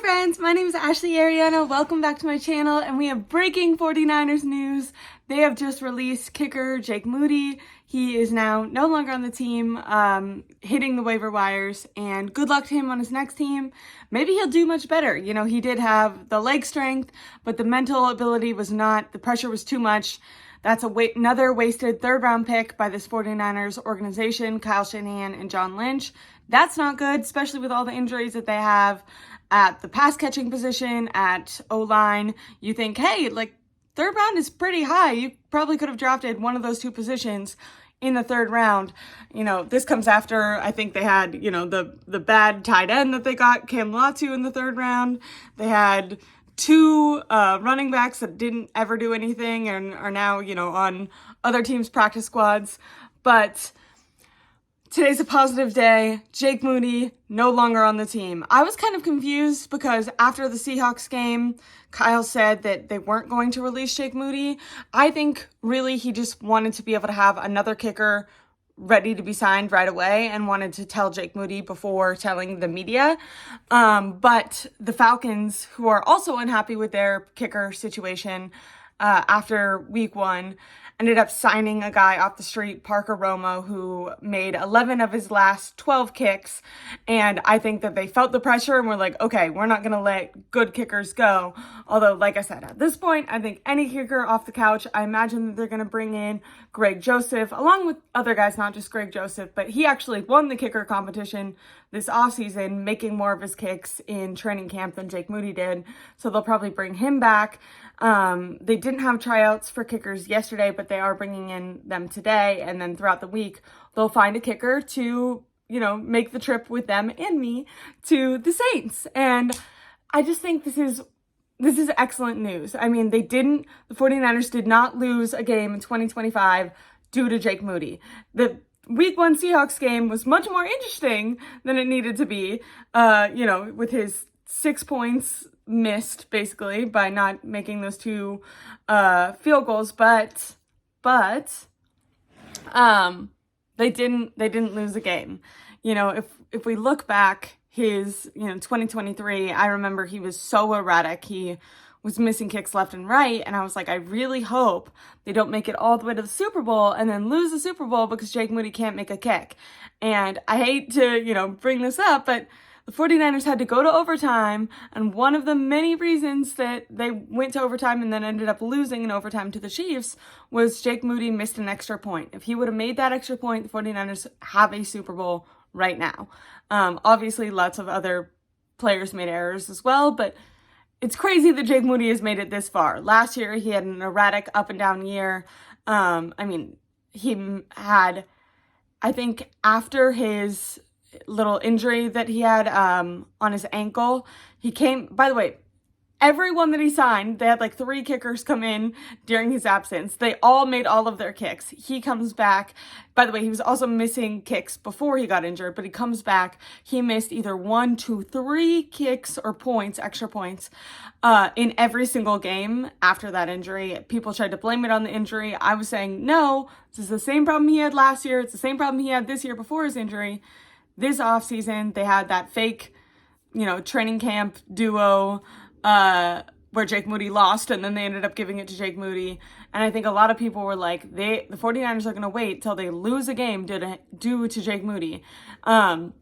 friends, my name is Ashleyaireonna. Welcome back to my channel, and we have breaking 49ers news. They have just released kicker Jake Moody. He is now no longer on the team, hitting the waiver wires, and good luck to him on his next team. Maybe he'll do much better. You know, he did have the leg strength, but the mental ability was not. The pressure was too much. That's another wasted third-round pick by this 49ers organization, Kyle Shanahan and John Lynch. That's not good, especially with all the injuries that they have at the pass-catching position, at O-line. You think, hey, like, third round is pretty high. You probably could have drafted one of those two positions in the third round. You know, this comes after, I think they had, you know, the bad tight end that they got, Cam Latu, in the third round. They had two running backs that didn't ever do anything and are now, you know, on other teams' practice squads. But today's a positive day. Jake Moody no longer on the team. I was kind of confused because after the Seahawks game, Kyle said that they weren't going to release Jake Moody. I think really he just wanted to be able to have another kicker ready to be signed right away and wanted to tell Jake Moody before telling the media. But the Falcons, who are also unhappy with their kicker situation after week one, ended up signing a guy off the street, Parker Romo, who made 11 of his last 12 kicks. And I think that they felt the pressure and were like, okay, we're not going to let good kickers go. Although, like I said, at this point, I think any kicker off the couch, I imagine that they're going to bring in Greg Joseph, along with other guys, not just Greg Joseph, but he actually won the kicker competition this offseason, making more of his kicks in training camp than Jake Moody did. So they'll probably bring him back. They didn't have tryouts for kickers yesterday, but they are bringing in them today. And then throughout the week, they'll find a kicker to, you know, make the trip with them and me to the Saints. And I just think this is excellent news. I mean, the 49ers did not lose a game in 2025 due to Jake Moody. The Week 1 Seahawks game was much more interesting than it needed to be, you know, with his 6 points missed basically by not making those two field goals, but they didn't lose a game. You know, if we look back, his, you know, 2023, I remember he was so erratic. He was missing kicks left and right, and I was like, I really hope they don't make it all the way to the Super Bowl and then lose the Super Bowl because Jake Moody can't make a kick. And I hate to, you know, bring this up, but the 49ers had to go to overtime, and one of the many reasons that they went to overtime and then ended up losing in overtime to the Chiefs was Jake Moody missed an extra point. If he would have made that extra point, the 49ers have a Super Bowl right now. Obviously, lots of other players made errors as well, but it's crazy that Jake Moody has made it this far. Last year, he had an erratic up and down year. I mean, he had, I think, after his little injury that he had on his ankle, he came, by the way, everyone that he signed, they had like 3 kickers come in during his absence. They all made all of their kicks. He comes back. By the way, he was also missing kicks before he got injured, but he comes back. He missed either 1, 2, 3 kicks or points, extra points, in every single game after that injury. People tried to blame it on the injury. I was saying, no, this is the same problem he had last year. It's the same problem he had this year before his injury. This offseason, they had that fake, you know, training camp duo where Jake Moody lost, and then they ended up giving it to Jake Moody. And I think a lot of people were like, the 49ers are going to wait till they lose a game due to Jake Moody. You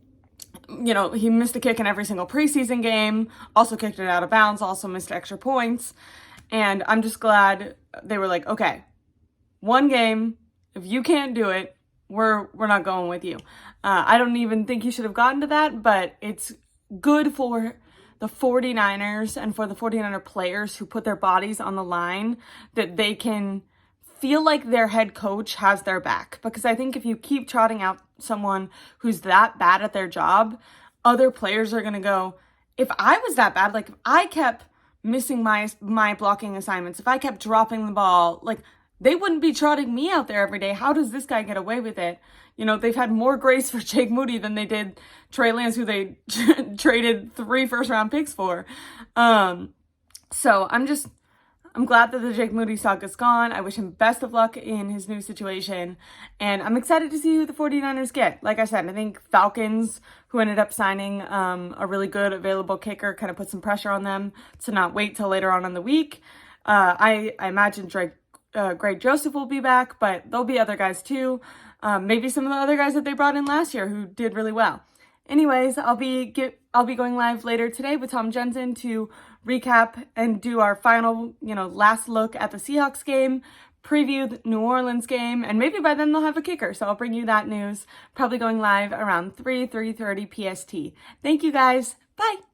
know, he missed a kick in every single preseason game, also kicked it out of bounds, also missed extra points. And I'm just glad they were like, okay, one game, if you can't do it, we're not going with you. I don't even think he should have gotten to that, but it's good for the 49ers and for the 49er players who put their bodies on the line that they can feel like their head coach has their back. Because I think if you keep trotting out someone who's that bad at their job, other players are going to go, if I was that bad, like if I kept missing my blocking assignments, if I kept dropping the ball, like they wouldn't be trotting me out there every day. How does this guy get away with it? You know, they've had more grace for Jake Moody than they did Trey Lance, who they traded 3 first-round picks for. So I'm glad that the Jake Moody saga's gone. I wish him best of luck in his new situation. And I'm excited to see who the 49ers get. Like I said, I think Falcons, who ended up signing a really good available kicker, kind of put some pressure on them to not wait till later on in the week. I imagine Greg Joseph will be back, but there'll be other guys too. Maybe some of the other guys that they brought in last year who did really well. Anyways, I'll be going live later today with Tom Jensen to recap and do our final, last look at the Seahawks game, preview the New Orleans game, and maybe by then they'll have a kicker. So I'll bring you that news, probably going live around 3:30 PST. Thank you guys. Bye.